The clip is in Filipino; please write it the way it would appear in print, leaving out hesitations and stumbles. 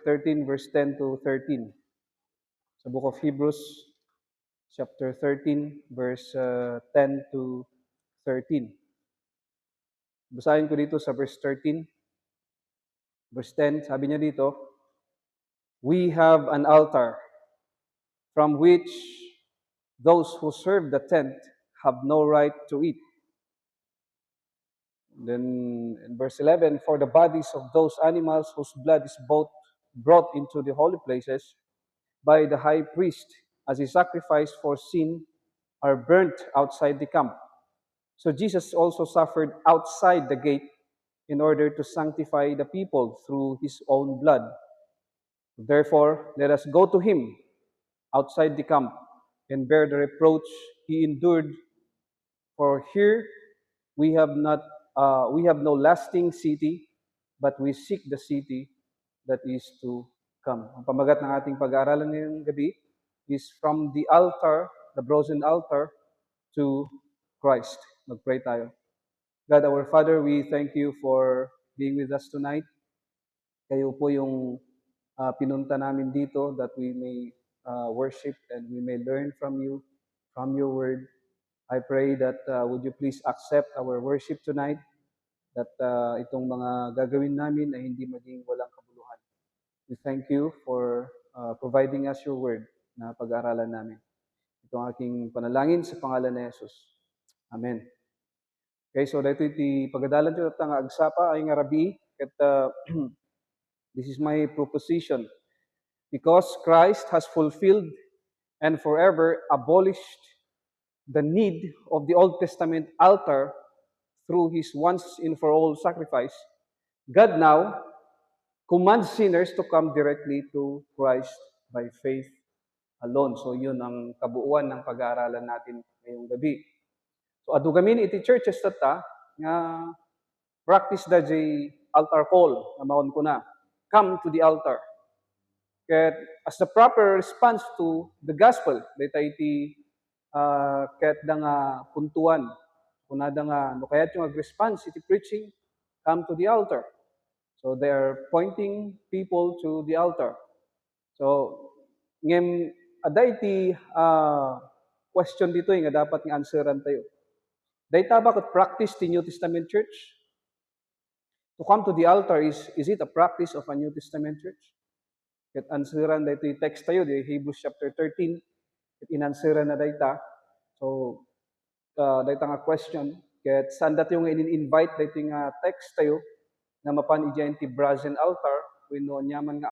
13 verse 10 to 13. Sa book of Hebrews, chapter 13, verse 10 to 13. Basahin ko dito sa verse 13. Verse 10, sabi niya dito, "We have an altar from which those who serve the tent have no right to eat." Then in verse 11, "For the bodies of those animals whose blood is both brought into the holy places by the high priest as a sacrifice for sin are burnt outside the camp. So Jesus also suffered outside the gate in order to sanctify the people through his own blood. Therefore, let us go to him outside the camp and bear the reproach he endured. For here we have no lasting city, but we seek the city that is to come." Ang pamagat ng ating pag-aaralan ngayong gabi is from the altar, the brazen altar, to Christ. Mag-pray tayo. God, our Father, we thank you for being with us tonight. Kayo po yung pinunta namin dito that we may worship and we may learn from you, from your word. I pray that would you please accept our worship tonight, that itong mga gagawin namin ay hindi maging walang kabuluhan. We thank you for providing us your word na pag-aaralan namin. Ito ang aking panalangin sa pangalan ni Jesus. Amen. Okay, so dito iti pagadalan ito nga agsapa ay nga rabi ket this is my proposition. Because Christ has fulfilled and forever abolished the need of the Old Testament altar through his once and for all sacrifice, God now commands sinners to come directly to Christ by faith alone. So yun ang kabuuan ng pag-aaralan natin ngayong gabi. So adugamin iti churches tata nga practice da jay altar call na maon ko na. Come to the altar. Ket as the proper response to the gospel, dayta iti ket da nga puntuan. Kunada nga no kayat yung response iti preaching, come to the altar. So they are pointing people to the altar. So ngem ada iti question dito nga dapat nga answeran tayo. Dayta ba ket practice ti New Testament church? To come to the altar is it a practice of a New Testament church? Ket answeran dayto text tayo di Hebrews chapter 13 ket inansweran na dayta. So dayta nga question ket saan dato yung in-invite dayto nga text tayo nga mapan ija ti brazen altar wenno nyaman nga